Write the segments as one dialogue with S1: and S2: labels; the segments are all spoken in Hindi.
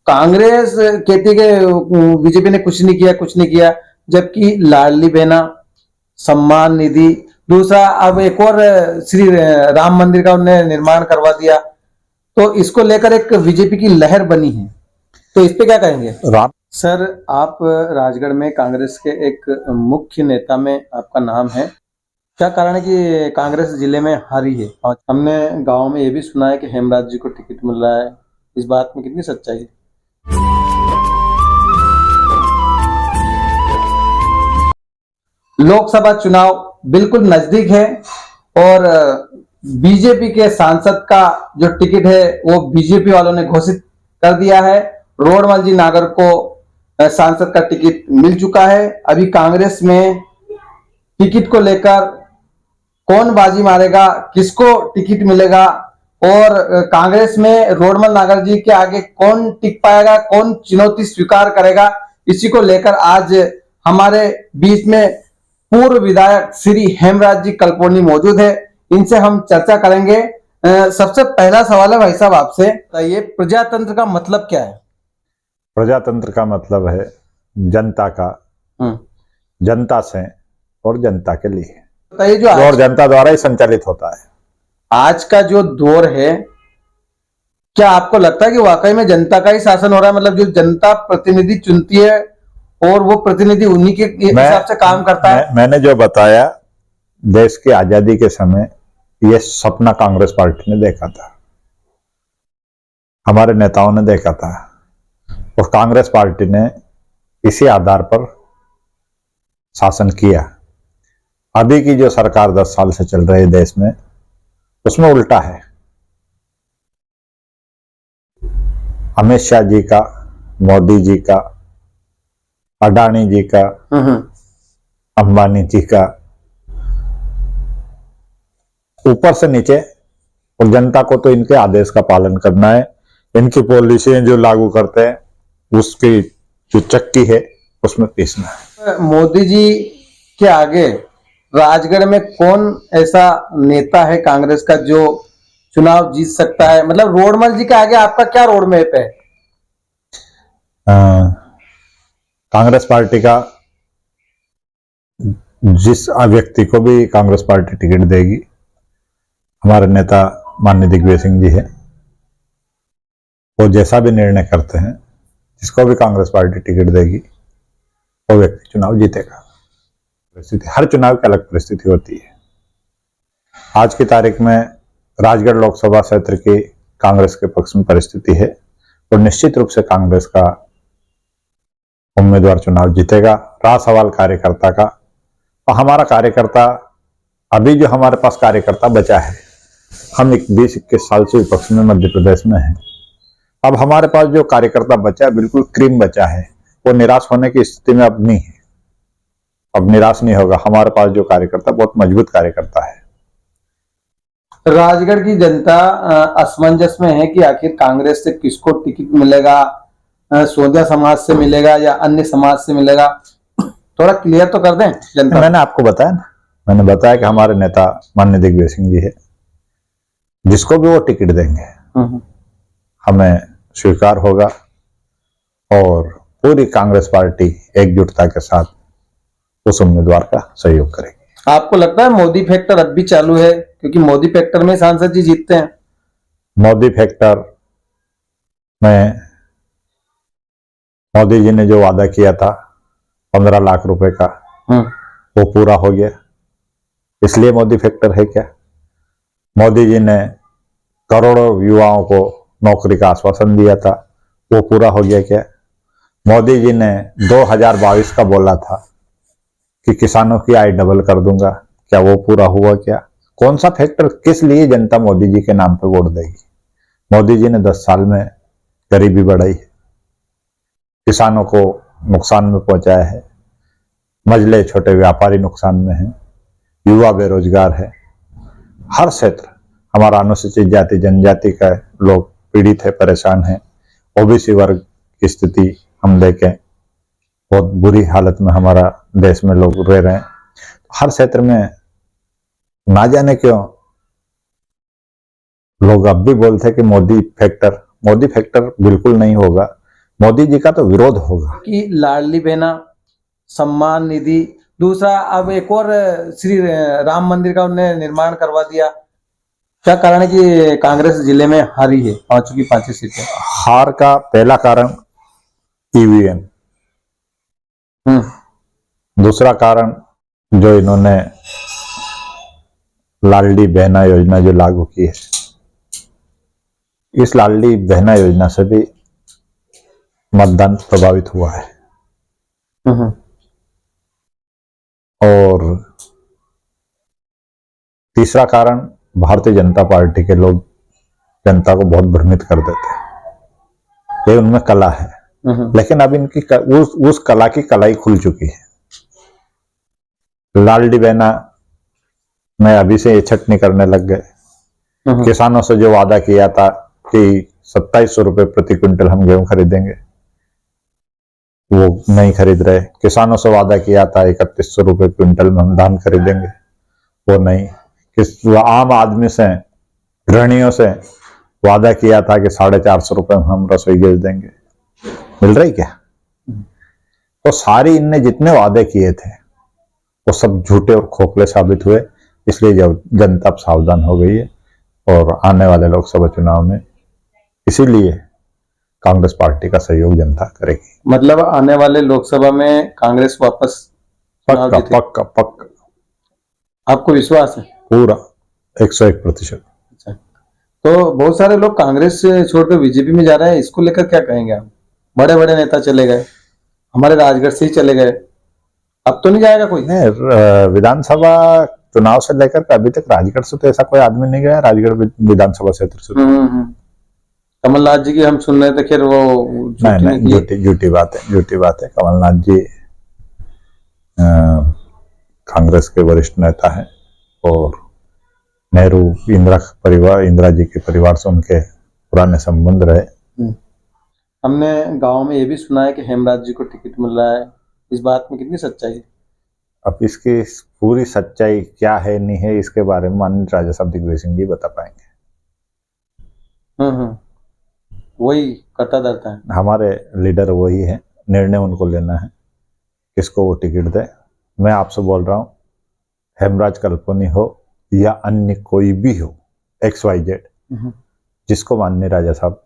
S1: कांग्रेस कहती है कि बीजेपी ने कुछ नहीं किया, कुछ नहीं किया, जबकि लाडली बहना, सम्मान निधि, दूसरा अब एक और श्री राम मंदिर का उन्होंने निर्माण करवा दिया। तो इसको लेकर एक बीजेपी की लहर बनी है, तो इस पे क्या कहेंगे?
S2: राम
S1: सर, आप राजगढ़ में कांग्रेस के एक मुख्य नेता में आपका नाम है। क्या कारण है कि कांग्रेस जिले में हारी है? और हमने गांव में ये भी सुना है कि हेमराज जी को टिकट मिल रहा है, इस बात में कितनी सच्चाई है? लोकसभा चुनाव बिल्कुल नजदीक है और बीजेपी के सांसद का जो टिकट है वो बीजेपी वालों ने घोषित कर दिया है। रोडमल जी नागर को सांसद का टिकट मिल चुका है। अभी कांग्रेस में टिकट को लेकर कौन बाजी मारेगा, किसको टिकट मिलेगा और कांग्रेस में रोडमल नागर जी के आगे कौन टिक पाएगा, कौन चुनौती स्वीकार करेगा, इसी को लेकर आज हमारे बीच में पूर्व विधायक श्री हेमराज जी कलपोनी मौजूद है। इनसे हम चर्चा करेंगे। सबसे पहला सवाल है भाई साहब आपसे, ये प्रजातंत्र का मतलब क्या है?
S2: प्रजातंत्र का मतलब है जनता का, जनता से और जनता के लिए,
S1: ये जो
S2: और जनता द्वारा ही संचालित होता है।
S1: आज का जो दौर है, क्या आपको लगता है कि वाकई में जनता का ही शासन हो रहा है? मतलब जो जनता प्रतिनिधि चुनती है और वो प्रतिनिधि उन्हीं के हिसाब से काम करता है?
S2: मैंने जो बताया, देश की आजादी के समय यह सपना कांग्रेस पार्टी ने देखा था, हमारे नेताओं ने देखा था और कांग्रेस पार्टी ने इसी आधार पर शासन किया। अभी की जो सरकार 10 साल से चल रही है देश में, उसमें उल्टा है। अमित शाह जी का, मोदी जी का, अडानी जी का, अंबानी जी का, ऊपर से नीचे, और जनता को तो इनके आदेश का पालन करना है। इनकी पॉलिसियां जो लागू करते हैं उसकी जो चक्की है उसमें पीसना है।
S1: मोदी जी के आगे राजगढ़ में कौन ऐसा नेता है कांग्रेस का जो चुनाव जीत सकता है? मतलब रोडमल जी के आगे आपका क्या रोड मैप है?
S2: कांग्रेस पार्टी का जिस व्यक्ति को भी कांग्रेस पार्टी टिकट देगी, हमारे नेता माननीय दिग्विजय सिंह जी है, वो जैसा भी निर्णय करते हैं, जिसको भी कांग्रेस पार्टी टिकट देगी वो व्यक्ति चुनाव जीतेगा। परिस्थिति, हर चुनाव की अलग परिस्थिति होती है। आज की तारीख में राजगढ़ लोकसभा क्षेत्र की कांग्रेस के पक्ष में परिस्थिति है और निश्चित रूप से कांग्रेस का उम्मीदवार चुनाव जीतेगा। रहा सवाल कार्यकर्ता का, और हमारा कार्यकर्ता, अभी जो हमारे पास कार्यकर्ता बचा है, हम 20-21 साल से विपक्ष में मध्य प्रदेश में हैं। अब हमारे पास जो कार्यकर्ता बचा है, बिल्कुल क्रीम बचा है, वो निराश होने की स्थिति में अब नहीं है, अब निराश नहीं होगा। हमारे पास जो कार्यकर्ता बहुत मजबूत कार्यकर्ता है।
S1: राजगढ़ की जनता असमंजस में है कि आखिर कांग्रेस से किसको टिकट मिलेगा, सोंधिया समाज से मिलेगा या अन्य समाज से मिलेगा? थोड़ा क्लियर तो कर दें जनता।
S2: मैंने आपको बताया ना, मैंने बताया कि हमारे नेता माननीय दिग्विजय सिंह जी है, जिसको भी वो टिकट देंगे हमें स्वीकार होगा और पूरी कांग्रेस पार्टी एकजुटता के साथ उस उम्मीदवार का सहयोग करेगी।
S1: आपको लगता है मोदी फैक्टर अब भी चालू है? क्योंकि मोदी फैक्टर में सांसद जी जीतते हैं।
S2: मोदी फैक्टर में मोदी जी ने जो वादा किया था 15 लाख रुपए का, वो पूरा हो गया, इसलिए मोदी फैक्टर है क्या? मोदी जी ने करोड़ों युवाओं को नौकरी का आश्वासन दिया था, वो पूरा हो गया क्या? मोदी जी ने 2022 का बोला था कि किसानों की आय डबल कर दूंगा, क्या वो पूरा हुआ क्या? कौन सा फैक्टर, किस लिए जनता मोदी जी के नाम पे वोट देगी? मोदी जी ने 10 साल में गरीबी बढ़ाई है, किसानों को नुकसान में पहुंचाया है, मजले छोटे व्यापारी नुकसान में हैं, युवा बेरोजगार है, हर क्षेत्र हमारा अनुसूचित जाति जनजाति का लोग पीड़ित है, परेशान है, ओबीसी वर्ग की स्थिति हम देखें, बहुत बुरी हालत में हमारा देश में लोग रह रहे हैं। हर क्षेत्र में ना जाने क्यों लोग अब भी बोलते हैं कि मोदी फैक्टर बिल्कुल नहीं होगा। मोदी जी का तो विरोध होगा।
S1: कि लाडली बहना, सम्मान निधि, दूसरा अब एक और श्री राम मंदिर का उन्होंने निर्माण करवा दिया। क्या कारण है कि कांग्रेस जिले में हारी है पांचों की पांचों सीटें?
S2: हार का पहला कारण ईवीएम, दूसरा कारण जो इन्होंने लाडली बहना योजना जो लागू की है, इस लाडली बहना योजना से भी मतदान प्रभावित हुआ है। और तीसरा कारण भारतीय जनता पार्टी के लोग जनता को बहुत भ्रमित कर देते हैं। ये उनमें कला है, लेकिन अब इनकी उस कला की कलाई खुल चुकी है। लाडली बहना में अभी से ये छटनी करने लग गए। किसानों से जो वादा किया था कि 2700 रुपए प्रति क्विंटल हम गेहूं खरीदेंगे, वो नहीं खरीद रहे। किसानों से वादा किया था 3100 रुपए क्विंटल में हम धान खरीदेंगे, वो नहीं। आम आदमी से, गृहणियों से वादा किया था कि 450 रुपए में हम रसोई गैस देंगे, मिल रही क्या? तो सारी इनने जितने वादे किए थे वो सब झूठे और खोखले साबित हुए। इसलिए जब जनता अब सावधान हो गई है और आने वाले लोकसभा चुनाव में इसीलिए कांग्रेस पार्टी का सहयोग जनता करेगी।
S1: मतलब आने वाले लोकसभा में कांग्रेस वापस
S2: पक्का पक्का पक्का,
S1: आपको विश्वास है?
S2: पूरा 101%।
S1: अच्छा, तो बहुत सारे लोग कांग्रेस से छोड़कर बीजेपी में जा रहे हैं, इसको लेकर क्या कहेंगे आप? बड़े बड़े नेता चले गए, हमारे राजगढ़ से ही चले गए, अब तो नहीं जाएगा कोई?
S2: नहीं, विधानसभा चुनाव से लेकर के अभी तक राजगढ़ से तो ऐसा कोई आदमी नहीं गया, राजगढ़ विधानसभा क्षेत्र से।
S1: कमलनाथ जी की हम सुन रहे थे, खैर वो
S2: नहीं, झूठी बात है। कमलनाथ जी कांग्रेस के वरिष्ठ नेता हैं और नेहरू इंदिरा जी के परिवार से उनके पुराने संबंध रहे।
S1: हमने गांव में ये भी सुना है कि हेमराज जी को टिकट मिल रहा है, इस बात में कितनी सच्चाई है?
S2: अब इसकी पूरी सच्चाई क्या है नहीं है, इसके बारे में माननीय राजा साहब दिग्विजय सिंह जी बता पाएंगे।
S1: वही करता धरता है,
S2: हमारे लीडर वही है, निर्णय उनको लेना है किसको वो टिकट दे। मैं आपसे बोल रहा हूँ, हेमराज कल्पनी हो या अन्य कोई भी हो, XYZ, जिसको माननीय राजा साहब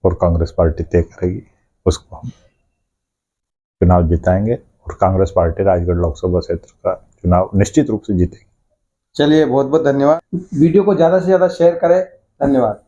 S2: और कांग्रेस पार्टी तय करेगी उसको हम चुनाव जिताएंगे और कांग्रेस पार्टी राजगढ़ लोकसभा क्षेत्र का चुनाव निश्चित रूप से जीतेगी।
S1: चलिए, बहुत बहुत धन्यवाद। वीडियो को ज्यादा से ज्यादा शेयर करें। धन्यवाद।